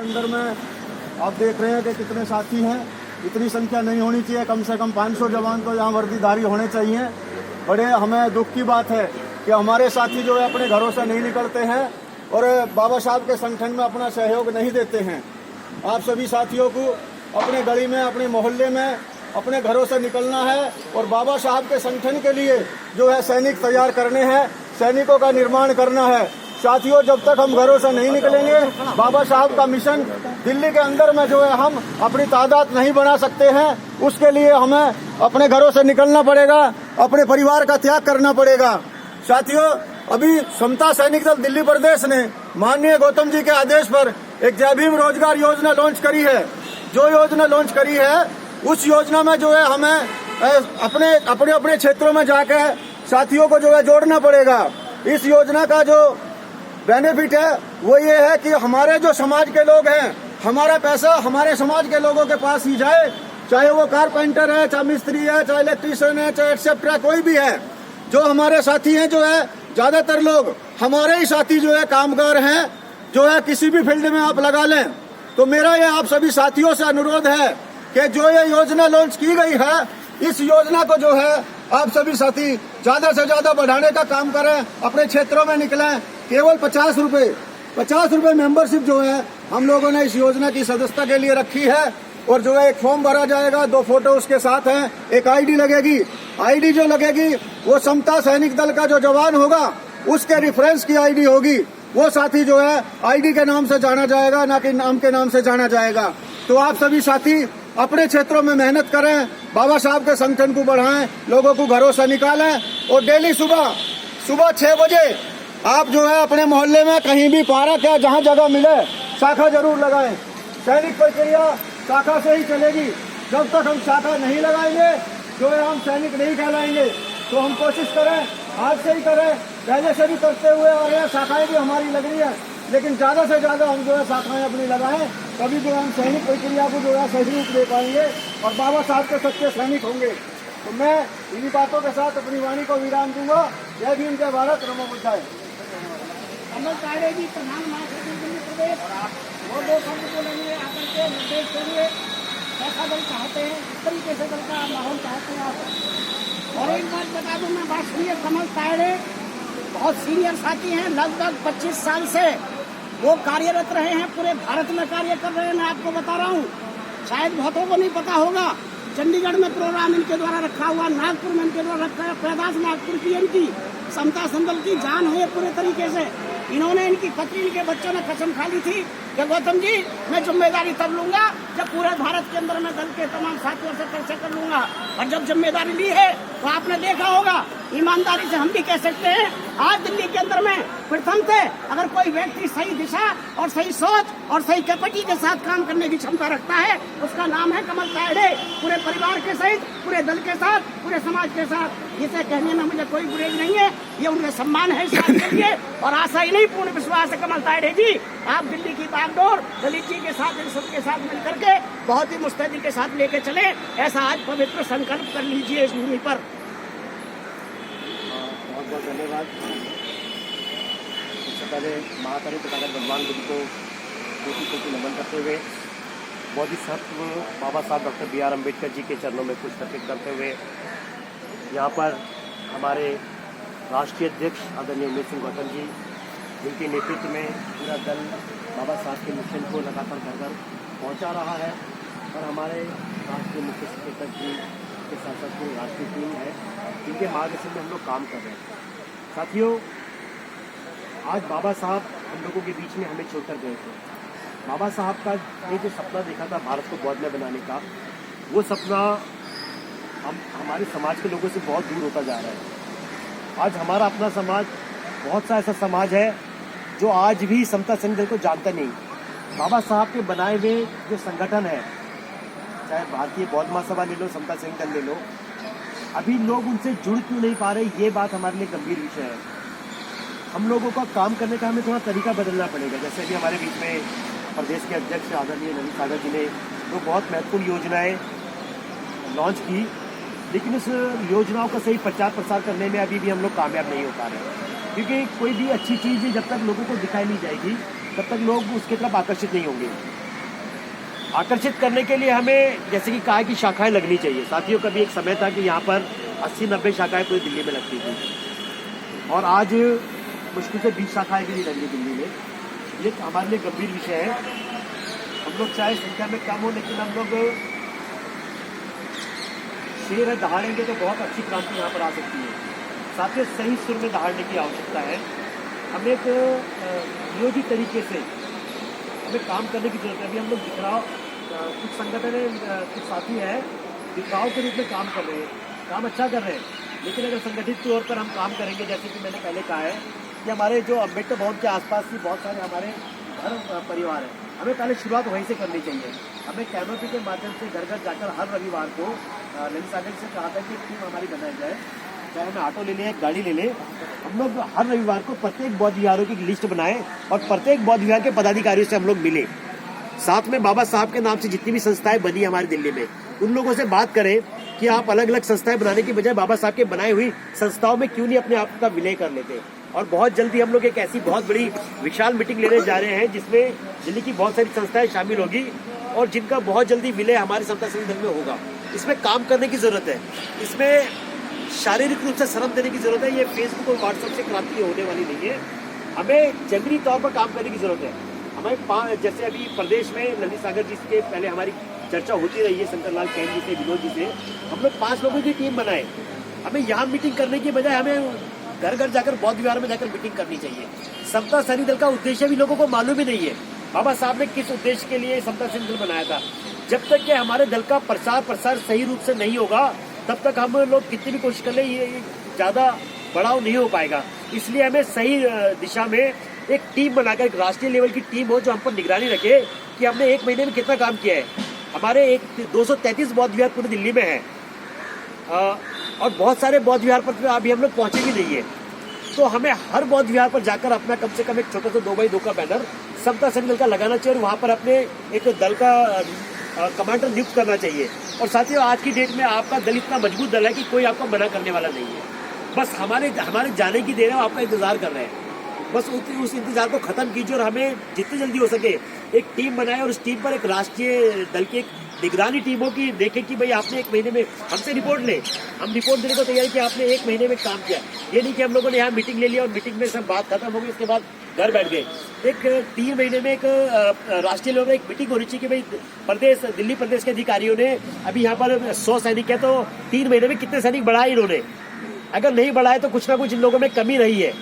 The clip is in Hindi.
अंदर में आप देख रहे हैं कि कितने साथी हैं। इतनी संख्या नहीं होनी चाहिए, कम से कम 500 जवान तो यहाँ वर्दीधारी होने चाहिए। बड़े हमें दुख की बात है कि हमारे साथी जो है अपने घरों से नहीं निकलते हैं और बाबा साहब के संगठन में अपना सहयोग नहीं देते हैं। आप सभी साथियों को अपने गली में, अपने मोहल्ले में, अपने घरों से निकलना है और बाबा साहब के संगठन के लिए जो है सैनिक तैयार करने हैं, सैनिकों का निर्माण करना है। साथियों, जब तक हम घरों से नहीं निकलेंगे, बाबा साहब का मिशन दिल्ली के अंदर में जो है हम अपनी तादाद नहीं बना सकते हैं। उसके लिए हमें अपने घरों से निकलना पड़ेगा, अपने परिवार का त्याग करना पड़ेगा। साथियों, अभी समता सैनिक दल दिल्ली प्रदेश ने माननीय गौतम जी के आदेश पर एक जय भीम रोजगार योजना लॉन्च करी है। जो योजना लॉन्च करी है उस योजना में जो है हमें अपने अपने अपने क्षेत्रों में जाकर साथियों को जो है जोड़ना पड़ेगा। इस योजना का जो बेनिफिट है वो ये है कि हमारे जो समाज के लोग हैं, हमारा पैसा हमारे समाज के लोगों के पास ही जाए, चाहे वो कारपेंटर है, चाहे मिस्त्री है, चाहे इलेक्ट्रीशियन है, चाहे एक्सेट्रा कोई भी है। जो हमारे साथी हैं जो है ज्यादातर लोग हमारे ही साथी जो है कामगार हैं, जो है किसी भी फील्ड में आप लगा लें। तो मेरा ये आप सभी साथियों से अनुरोध है कि जो ये योजना लॉन्च की गई है, इस योजना को जो है आप सभी साथी ज्यादा से ज्यादा बढ़ाने का काम करें, अपने क्षेत्रों में निकलें। केवल 50 रुपए मेंबरशिप जो है हम लोगों ने इस योजना की सदस्यता के लिए रखी है और जो है एक फॉर्म भरा जाएगा, 2 फोटो उसके साथ हैं, एक आईडी लगेगी। आईडी जो लगेगी वो समता सैनिक दल का जो जवान होगा उसके रेफरेंस की आईडी होगी। वो साथी जो है आईडी के नाम से जाना जाएगा, ना कि नाम के नाम से जाना जाएगा। तो आप सभी साथी अपने क्षेत्रों में मेहनत करें, बाबा साहब के संगठन को बढ़ाएं, लोगों को घरों से निकालें और डेली सुबह 6 बजे आप जो है अपने मोहल्ले में कहीं भी पार्क या जहाँ जगह मिले शाखा जरूर लगाएं। सैनिक प्रक्रिया शाखा से ही चलेगी। जब तक हम शाखा नहीं लगाएंगे जो है हम सैनिक नहीं कहलाएंगे। तो हम कोशिश करें, आज से ही करें, पहले से भी करते हुए और यह शाखाएं भी हमारी लग रही है, लेकिन ज्यादा से ज्यादा हम जो है शाखाएं अपनी लगाएं, तभी जो हम सैनिक प्रक्रिया को जो है सही रूप दे पाएंगे और बाबा साहब के सच्चे सैनिक होंगे। तो मैं इन्हीं बातों के साथ अपनी वाणी को विराम दूंगा। जय भीम, जय भारत, नमो बुद्धाय। कमल तायड़े जी प्रधान महासचिव दिल्ली प्रदेश, वो 2 शब्द बोलेंगे, आकर के निर्देश देंगे कैसा दल चाहते हैं, किस तरीके से दल का माहौल चाहते हैं आप। और एक बात बता दूं, मैं बात सुनिए, कमल तायड़े बहुत सीनियर साथी हैं, लगभग 25 साल से वो कार्यरत रहे हैं, पूरे भारत में कार्य कर रहे हैं। मैं आपको बता रहा हूँ, शायद बहुतों को नहीं पता होगा, चंडीगढ़ में प्रोग्राम इनके द्वारा रखा हुआ, नागपुर में इनके द्वारा रखा है, पैदाश नागपुर की इनकी, समता संदल की जान है पूरे तरीके से। इन्होंने इनकी पत्नी, इनके बच्चों ने कसम खा ली थी कि गौतम जी मैं जिम्मेदारी तब लूंगा जब पूरे भारत के अंदर मैं दल के तमाम साथियों से चर्चा कर लूंगा। और जब जिम्मेदारी ली है तो आपने देखा होगा, ईमानदारी से हम भी कह सकते हैं, आज दिल्ली के अंदर में प्रथम थे। अगर कोई व्यक्ति सही दिशा और सही सोच और सही कैपेसिटी के साथ काम करने की क्षमता रखता है, उसका नाम है कमल तायड़े। पूरे परिवार के सहित, पूरे दल के साथ, पूरे समाज के साथ, इसे कहने में मुझे कोई गुरेज नहीं है। ये उनका सम्मान है इस बात के लिए और आशा ही नहीं, पूर्ण विश्वास है कमल तायड़े जी आप दिल्ली की बागडोर दलित जी के साथ, इन सबके साथ मिलकर के बहुत ही मुस्तैदी के साथ लेके चले। ऐसा आज पवित्र संकल्प कर लीजिए इस भूमि पर। बहुत बहुत धन्यवाद। सबसे पहले महाकाली पितामह भगवान बुद्ध को कोटि नमन करते हुए बोधिसत्व बाबा साहब डॉक्टर B.R. अम्बेडकर जी के चरणों में पुष्प अर्पित करते हुए यहाँ पर हमारे राष्ट्रीय अध्यक्ष आदरणीय उमेश सिंह गौतम जी, जिनके नेतृत्व में पूरा दल बाबा साहब के मिशन को लगातार घर घर पहुँचा रहा है और हमारे राष्ट्रीय मुख्य सचेतक जी के साथ साथ पूरी राष्ट्रीय टीम है, जिनके मार्गदर्शन में हम लोग काम कर रहे हैं। साथियों, आज बाबा साहब हम लोगों के बीच में हमें छोड़कर गए थे। बाबा साहब का ये जो सपना देखा था भारत को बौद्ध बनाने का, वो सपना हमारे समाज के लोगों से बहुत दूर होता जा रहा है। आज हमारा अपना समाज बहुत सा ऐसा समाज है जो आज भी समता संघ को जानता नहीं। बाबा साहब के बनाए हुए जो संगठन है, चाहे भारतीय बौद्ध महासभा ले लो, समता संघ ले लो, अभी लोग उनसे जुड़ क्यों नहीं पा रहे, ये बात हमारे लिए गंभीर विषय है। हम लोगों का काम करने का हमें थोड़ा तरीका बदलना पड़ेगा। जैसे अभी हमारे बीच में प्रदेश के अध्यक्ष आदरणीय नवीन सागर जी ने तो बहुत महत्वपूर्ण योजनाएं लॉन्च की, लेकिन उस योजनाओं का सही प्रचार प्रसार करने में अभी भी हम लोग कामयाब नहीं हो पा रहे हैं। क्योंकि कोई भी अच्छी चीज़ जब तक लोगों को दिखाई नहीं जाएगी तब तक लोग उसकी तरफ आकर्षित नहीं होंगे। आकर्षित करने के लिए हमें जैसे कि कहा कि शाखाएं लगनी चाहिए। साथियों, कभी एक समय था कि यहाँ पर 80-90 शाखाएं पूरी दिल्ली में लगती थी और आज मुश्किल से 20 शाखाएं भी नहीं लग रही दिल्ली में। ये हमारे लिए गंभीर विषय है। हम लोग चाहे संख्या में कम हो, लेकिन हम लोग शेर है दहाड़ेंगे तो बहुत अच्छी क्रांति यहाँ पर आ सकती है। साथियों, सही सुर में दहाड़ने की आवश्यकता है। हमें एक नियोजित तरीके से हमें काम करने की जरूरत है। अभी हम लोग दिखराव, कुछ संगठन है, कुछ साथी है दिखराव के रूप में काम कर रहे हैं, काम अच्छा कर रहे हैं, लेकिन अगर संगठित तौर पर हम काम करेंगे, जैसे कि मैंने पहले कहा है कि हमारे जो अम्बेडकर भवन के आसपास भी बहुत सारे हमारे घर परिवार हैं, हमें पहले शुरुआत वहीं से करनी चाहिए। हमें कैनोपी के माध्यम से घर घर जाकर हर रविवार को नदी सागर से कहा था कि टीम हमारी बनाई जाए, चाहे हमें ऑटो ले लें, गाड़ी ले लें, हम लोग हर रविवार को प्रत्येक बौद्ध विहारों की लिस्ट बनाएं और प्रत्येक बौद्ध विहार के पदाधिकारियों से हम लोग मिले। साथ में बाबा साहब के नाम से जितनी भी संस्थाएं बनी हमारी दिल्ली में, उन लोगों से बात करें कि आप अलग अलग संस्थाएं बनाने की बजाय बाबा साहब के बनाई हुई संस्थाओं में क्यों नहीं अपने आप का विलय कर लेते। और बहुत जल्दी हम लोग एक ऐसी बहुत बड़ी विशाल मीटिंग लेने जा रहे हैं जिसमें दिल्ली की बहुत सारी संस्थाएं शामिल होगी और जिनका बहुत जल्दी विलय हमारे समता संगठन में होगा। इसमें काम करने की जरूरत है, इसमें शारीरिक रूप से श्रम देने की जरूरत है। ये फेसबुक और व्हाट्सएप से क्रांति होने वाली नहीं है, हमें जंगली तौर पर काम करने की जरूरत है। हमें जैसे अभी प्रदेश में नंदी सागर जी के पहले हमारी चर्चा होती रही है, शंकर लाल कैन जी से, विनोद जी से, हम लोग 5 लोगों की टीम बनाए। हमें यहाँ मीटिंग करने की बजाय हमें घर घर जाकर बौद्ध विहार में जाकर मीटिंग करनी चाहिए। समता सैनिक दल का उद्देश्य भी लोगों को मालूम ही नहीं है। बाबा साहब ने किस उद्देश्य के लिए समता सैनिक दल बनाया था। जब तक कि हमारे दल का प्रसार सही रूप से नहीं होगा, तब तक हम लोग कितनी भी कोशिश कर ले, ये ज्यादा बढ़ाव नहीं हो पाएगा। इसलिए हमें सही दिशा में एक टीम बनाकर, एक राष्ट्रीय लेवल की टीम हो जो हम पर निगरानी रखे कि हमने 1 महीने में कितना काम किया है। हमारे 233 बौद्ध विहार पूरी दिल्ली में है और बहुत सारे बौद्ध विहार पर अभी हम लोग पहुंचे भी नहीं है। तो हमें हर बौद्ध विहार पर जाकर अपना कम से कम एक छोटा सा 2x2 का बैनर समता सैनिक दल का लगाना चाहिए और वहां पर अपने एक दल का कमांडर नियुक्त करना चाहिए। और साथियों, आज की डेट में आपका दल इतना मजबूत दल है कि कोई आपको मना करने वाला नहीं है। बस हमारे जाने की देर है, आपका इंतजार कर रहे हैं। बस उस इंतजार को खत्म कीजिए और हमें जितनी जल्दी हो सके एक टीम बनाए और उस टीम पर एक राष्ट्रीय दल की एक निगरानी टीमों की देखें कि भाई आपने 1 महीने में हमसे रिपोर्ट ले, हम रिपोर्ट देने को तैयार कि आपने 1 महीने में काम किया। ये नहीं कि हम लोगों ने यहाँ मीटिंग ले लिया और मीटिंग में सब बात खत्म हो गई, उसके बाद घर बैठ गए। एक 3 महीने में एक राष्ट्रीय लेवल में एक मीटिंग होनी चाहिए कि भाई दिल्ली प्रदेश के अधिकारियों ने अभी यहाँ पर 100 सैनिक है तो 3 महीने में कितने सैनिक बढ़ाए इन्होंने। अगर नहीं बढ़ाए तो कुछ ना कुछ इन लोगों में कमी रही है।